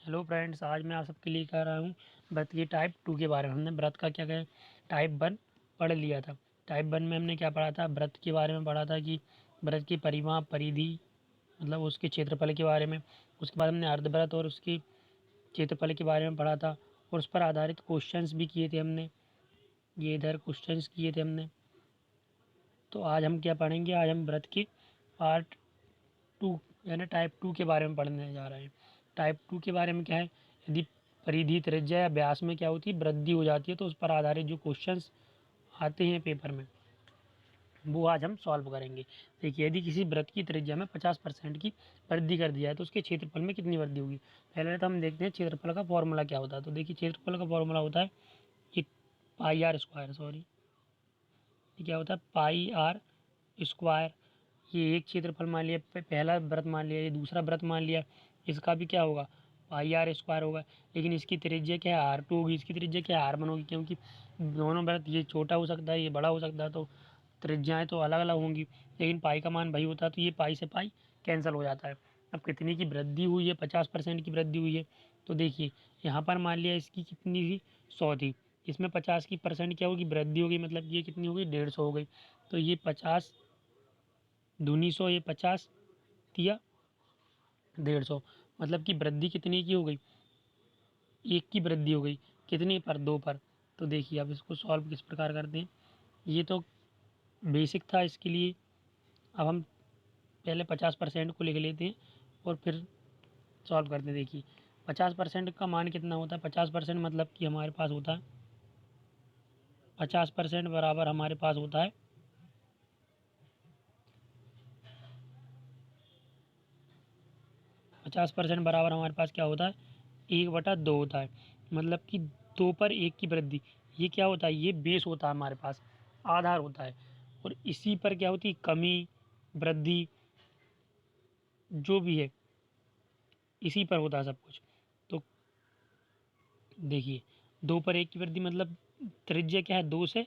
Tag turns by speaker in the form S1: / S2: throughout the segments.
S1: Hello friends, आज मैं आप सबके लिए कह रहा हूँ व्रत की टाइप 2 के बारे में। हमने व्रत का क्या क्या टाइप 1 पढ़ लिया था। टाइप 1 में हमने क्या पढ़ा था, व्रत के बारे में पढ़ा था कि व्रत की परिमाप परिधि मतलब उसके क्षेत्रफल के बारे में। उसके बाद हमने अर्धव्रत और उसकी क्षेत्रफल के बारे में पढ़ा था और उस पर आधारित क्वेश्चंस भी किए थे हमने। ये इधर क्वेश्चंस किए थे हमने। तो आज हम क्या पढ़ेंगे, आज हम व्रत के पार्ट 2 यानी टाइप 2 के बारे में पढ़ने जा रहे हैं। टाइप 2 के बारे में क्या है, यदि परिधि त्रिज्या या व्यास में क्या होती है, वृद्धि हो जाती है, तो उस पर आधारित जो क्वेश्चंस आते हैं पेपर में वो आज हम सॉल्व करेंगे। देखिए, यदि किसी वृत्त की त्रिज्या में 50% की वृद्धि कर दिया है तो उसके क्षेत्रफल में कितनी वृद्धि होगी। पहले तो हम देखते हैं क्षेत्रफल का फॉर्मूला क्या होता है। तो देखिए, क्षेत्रफल का फॉर्मूला होता है कि पाई आर स्क्वायर, सॉरी ये क्या होता है, पाई आर स्क्वायर। ये एक क्षेत्रफल मान लिया, पहला व्रत मान लिया, ये दूसरा व्रत मान लिया, इसका भी क्या होगा, पाई आर स्क्वायर होगा। लेकिन इसकी त्रिज्या क्या है, R2 होगी, इसकी त्रिज्या क्या है, R1 होगी, क्योंकि दोनों व्रत ये छोटा हो सकता है, ये बड़ा हो सकता है, तो त्रिज्याएँ तो अलग अलग होंगी। लेकिन पाई का मान वही होता है, तो ये पाई से पाई कैंसिल हो जाता है। अब कितनी की वृद्धि हुई है, 50% की वृद्धि हुई है। तो देखिए, यहाँ पर मान लिया इसकी कितनी थी, 100 थी, इसमें 50 की परसेंट क्या होगी, वृद्धि होगी, मतलब ये कितनी हो गई, 150 हो गई। तो ये 50 दूनी 100, ये 50 दिया 150, मतलब कि वृद्धि कितनी की हो गई, एक की वृद्धि हो गई, कितने पर, 2 पर। तो देखिए, अब इसको सॉल्व किस प्रकार करते हैं। ये तो बेसिक था इसके लिए। अब हम पहले 50% को लिख लेते हैं और फिर सॉल्व करते हैं। देखिए, 50% का मान कितना होता है, 50% मतलब कि हमारे पास होता है 50% बराबर हमारे पास होता है 50% बराबर हमारे पास क्या होता है, 1/2 होता है। मतलब कि 2 पर 1 की वृद्धि, ये क्या होता है, ये बेस होता है हमारे पास, आधार होता है। और इसी पर क्या होती है, कमी वृद्धि जो भी है इसी पर होता है सब कुछ। तो देखिए, 2 पर 1 की वृद्धि मतलब त्रिज्या क्या है, 2 से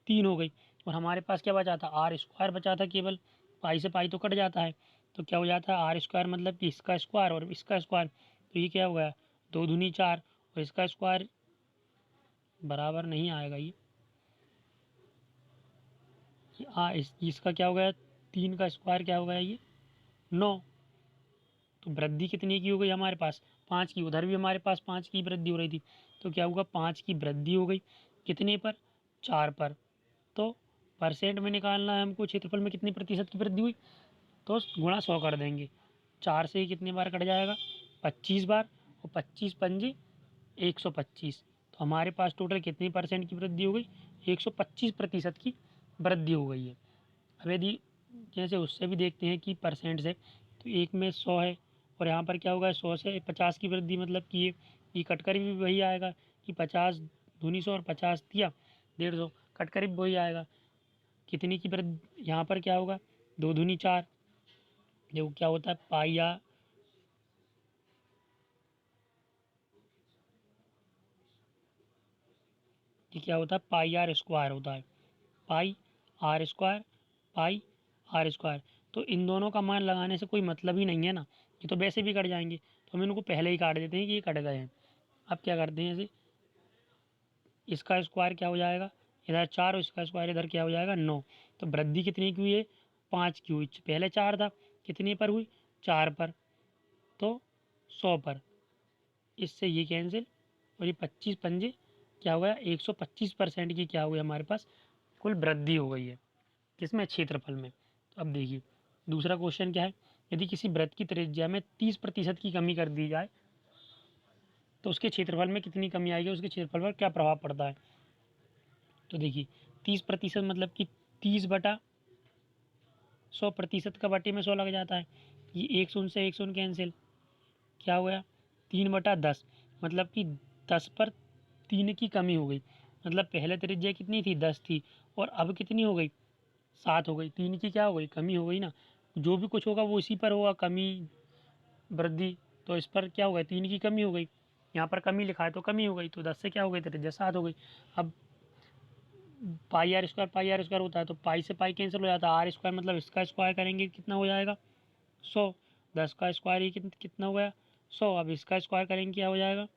S1: 3 हो गई। और हमारे पास क्या बचा था, आर स्क्वायर बचा था केवल। पाई से पाई तो कट जाता है, तो क्या हो जाता है, आर स्क्वायर मतलब कि इसका स्क्वायर और इसका स्क्वायर। तो ये क्या हो गया, 2 दूनी 4 और इसका स्क्वायर बराबर नहीं आएगा ये। इसका क्या हो गया, 3 का स्क्वायर क्या हो गया, ये 9। तो वृद्धि कितनी की हो गई हमारे पास, 5 की। उधर भी हमारे पास 5 की वृद्धि हो रही थी, तो क्या होगा, 5 की वृद्धि हो गई, कितने पर, 4 पर। तो परसेंट में निकालना है हमको, क्षेत्रफल में कितनी प्रतिशत की वृद्धि हुई, तो गुणा 100 कर देंगे। 4 से ही कितनी बार कट जाएगा, 25 बार, और 25 पंजे 125। तो हमारे पास टोटल कितनी परसेंट की वृद्धि हो गई, 125% की वृद्धि हो गई है। अब यदि जैसे उससे भी देखते हैं कि परसेंट से, तो एक में 100 है और यहाँ पर क्या होगा, 100 से 50 की वृद्धि, मतलब कि ये कटकर भी वही आएगा कि 50 दूनी 100 और 50 दिया 150, कटकर भी वही आएगा। कितनी की वृद्धि, यहाँ पर क्या होगा, 2 दूनी 4, देखो क्या होता है, पाई आर, ये क्या होता है, पाई आर स्क्वायर होता है, pi R square, pi R square. तो इन दोनों का मान लगाने से कोई मतलब ही नहीं है ना, ये तो वैसे भी कट जाएंगे, तो हम इनको पहले ही काट देते हैं कि ये कट गए हैं। अब क्या करते हैं, इसे इसका स्क्वायर क्या हो जाएगा, इधर 4 और इसका स्क्वायर इधर क्या हो जाएगा, 9। तो वृद्धि कितनी की हुई है, 5 की हुई, पहले 4 था, कितने पर हुई, 4 पर, तो 100 पर। इससे ये कैंसिल, और ये 25 पंजे क्या हो गया, 125% की क्या हुई हमारे पास कुल वृद्धि हो गई है, किसमें, क्षेत्रफल में। तो अब देखिए, दूसरा क्वेश्चन क्या है, यदि किसी वृत्त की त्रिज्या में 30% की कमी कर दी जाए तो उसके क्षेत्रफल में कितनी कमी आएगी, उसके क्षेत्रफल पर क्या प्रभाव पड़ता है। तो देखिए, 30% मतलब कि 30/100%, का बटे में 100 लग जाता है। ये एक शून्य से एक शून्य कैंसिल, क्या हो गया, 3/10, मतलब कि 10 पर 3 की कमी हो गई। मतलब पहले त्रिज्या कितनी थी, 10 थी, और अब कितनी हो गई, 7 हो गई। 3 की क्या हो गई, कमी हो गई ना। जो भी कुछ होगा वो इसी पर होगा, कमी वृद्धि। तो इस पर क्या हो गया, 3 की कमी हो गई, यहाँ पर कमी लिखा है तो कमी हो गई, तो 10 से क्या हो गई, त्रिज्या 7 हो गई। अब पाई आर स्क्वायर होता है, तो पाई से पाई कैंसिल हो जाता है, आर स्क्वायर मतलब इसका स्क्वायर करेंगे कितना हो जाएगा, 100। 10 का स्क्वायर ही कितना हो गया, 100। अब इसका स्क्वायर करेंगे क्या हो जाएगा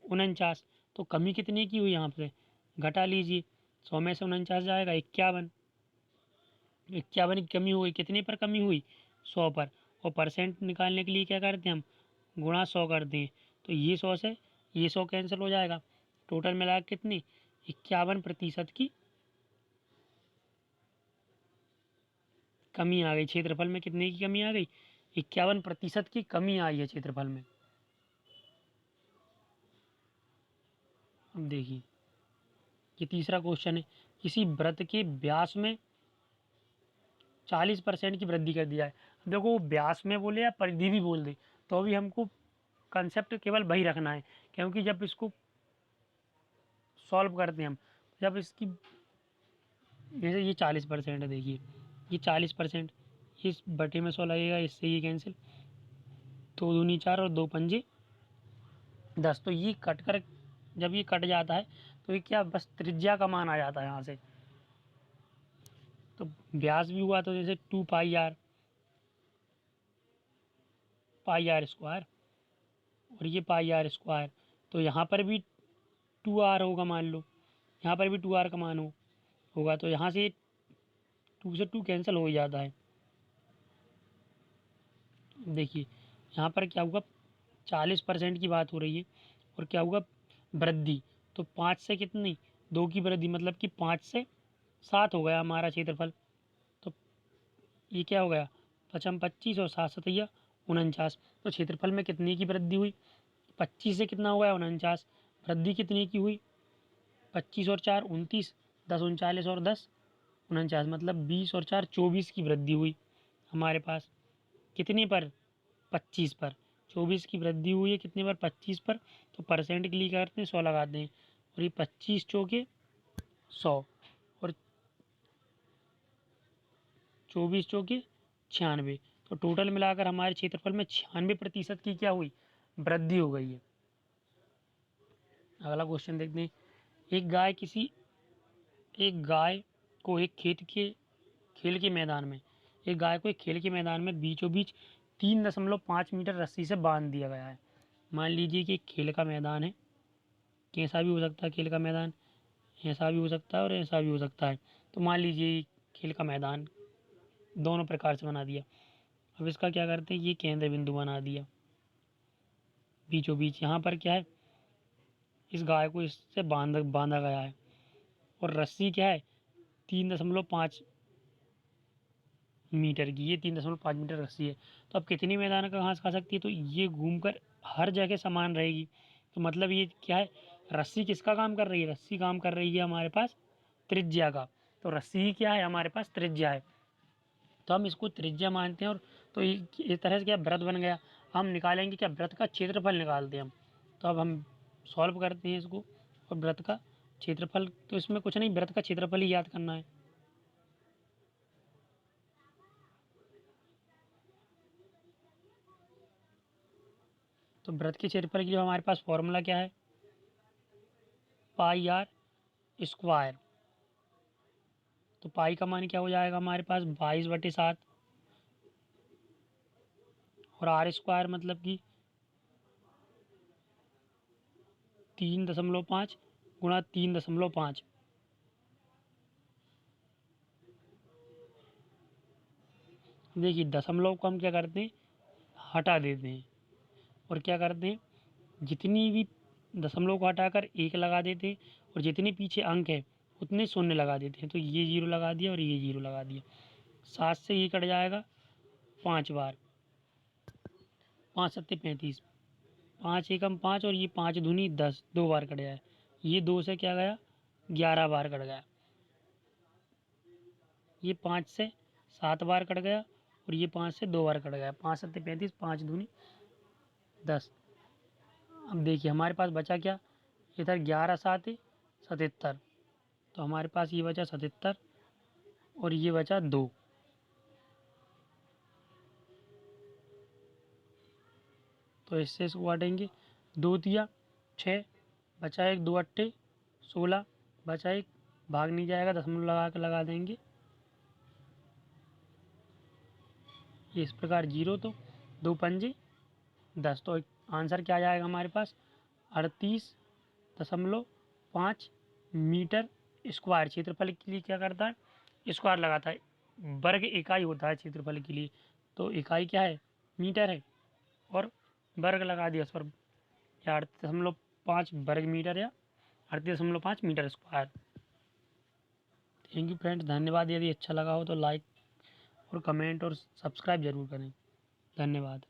S1: 49। तो कमी कितने की हुई यहाँ से घटा लीजिए, 100 में से 49 जाएगा 51। 51 की कमी हुई, कितने पर कमी हुई 100 पर। और परसेंट निकालने के लिए क्या करते हैं हम गुणा 100 करते हैं। तो ये 100 से ये 100 कैंसिल हो जाएगा, टोटल मिला के कितनी 51% की कमी आ गई। क्षेत्रफल में कितने की कमी आ गई 51% की कमी आई है क्षेत्रफल में। अब देखिए ये तीसरा क्वेश्चन है, किसी वृत्त के व्यास में 40% की वृद्धि कर दिया है। अब देखो वो व्यास में बोले या परिधि भी बोल दे तो भी हमको कंसेप्ट केवल वही रखना है, क्योंकि जब इसको सॉल्व करते हैं हम, जब इसकी जैसे ये 40% है, देखिए ये 40%, इस बटे में 100 लगेगा, इससे ये कैंसिल, 2 दूनी 4 और 2 पंजे 10। तो ये कट कर जब ये कट जाता है तो ये क्या बस त्रिज्या का मान आ जाता है यहाँ से। तो व्यास भी हुआ तो जैसे 2 पाई आर स्क्वायर और ये पाई आर स्क्वायर, तो यहाँ पर भी 2r होगा, मान लो यहाँ पर भी 2r का मान होगा, तो यहाँ से 2 से 2 कैंसिल हो ही जाता है। देखिए यहाँ पर क्या होगा 40% की बात हो रही है और क्या होगा वृद्धि, तो 5 से कितनी 2 की वृद्धि, मतलब कि 5 से 7 हो गया हमारा क्षेत्रफल। तो ये क्या हो गया 5 25 और 7 7 49। तो क्षेत्रफल में कितने की वृद्धि हुई 25 से कितना हो गया 49, वृद्धि कितने की हुई 25 और 4 29, 10 39 और 10 49, मतलब 20 और 4 24 की वृद्धि हुई हमारे पास। कितने पर 25 पर, 24 की वृद्धि हुई है कितने पर 25 पर। तो परसेंट के लिए क्या करते हैं 100 लगाते हैं, और ये 25 चौके 100 और 24 चौके 96। तो टोटल मिलाकर हमारे क्षेत्रफल में 96% की क्या हुई वृद्धि हो गई है। अगला क्वेश्चन देखते हैं, एक गाय किसी एक गाय को एक खेल के मैदान में एक गाय को एक खेल के मैदान में बीचों बीच 3.5 मीटर रस्सी से बांध दिया गया है। मान लीजिए कि एक खेल का मैदान है, कैसा भी हो सकता है खेल का मैदान, ऐसा भी हो सकता है और ऐसा भी हो सकता है। तो मान लीजिए खेल का मैदान दोनों प्रकार से बना दिया। अब इसका क्या करते हैं, ये केंद्र बिंदु बना दिया बीचों बीच। यहाँ पर क्या है इस गाय को इससे बांधा गया है और रस्सी क्या है 3.5 मीटर की, ये 3.5 मीटर रस्सी है। तो अब कितनी मैदान का घास खा सकती है, तो ये घूमकर हर जगह समान रहेगी। तो मतलब ये क्या है रस्सी किसका काम कर रही है, रस्सी काम कर रही है हमारे पास त्रिज्या का। तो रस्सी ही क्या है हमारे पास त्रिज्या है, तो हम इसको त्रिज्या मानते हैं। और तो इस तरह से क्या व्रत बन गया। हम निकालेंगे क्या व्रत का क्षेत्रफल निकालते हैं हम। तो अब हम सॉल्व करते हैं इसको, और व्रत का क्षेत्रफल, तो इसमें कुछ नहीं व्रत का क्षेत्रफल ही याद करना है। तो व्रत के क्षेत्रफल के लिए हमारे पास फॉर्मूला क्या है पाई आर स्क्वायर। तो पाई का मान क्या हो जाएगा हमारे पास 22/7, और आर स्क्वायर मतलब कि 3.5 गुणा 3.5। देखिए दशमलव को हम क्या करते हैं हटा देते हैं, और क्या करते हैं जितनी भी दशमलव को हटाकर एक लगा देते हैं, और जितने पीछे अंक है उतने शून्य लगा देते हैं। तो ये जीरो लगा दिया और ये जीरो लगा दिया। 7 से ये कट जाएगा 5 बार, 5 सत्ते 35, 5 एकम 5 और ये 5 दूनी 10, 2 बार कट जाए। ये 2 से क्या गया 11 बार कट गया। ये 5 से 7 बार कट गया और ये 5 से 2 बार कट गया। 5 सत्ते 35, 5 दूनी 10। अब देखिए हमारे पास बचा क्या, इधर 11 7 77, तो हमारे पास ये बचा 77 और ये बचा 2। तो इससे इसको काटेंगे, 2 दिया 6, बचा एक 2 अट्ठे 16, बचा एक, भाग नहीं जाएगा दशमलव लगा के लगा देंगे। ये इस प्रकार जीरो, तो 2 पंजे 10। तो आंसर क्या आ जाएगा हमारे पास 38.5 मीटर स्क्वायर। क्षेत्रफल के लिए क्या करता है, स्क्वायर लगाता है। वर्ग इकाई होता है क्षेत्रफल के लिए, तो इकाई क्या है, मीटर है, और वर्ग लगा दिया उस पर, या 38.5 वर्ग मीटर या 38.5 metre square. Thank you friends, धन्यवाद। यदि अच्छा लगा हो तो लाइक और कमेंट और सब्सक्राइब जरूर करें। धन्यवाद।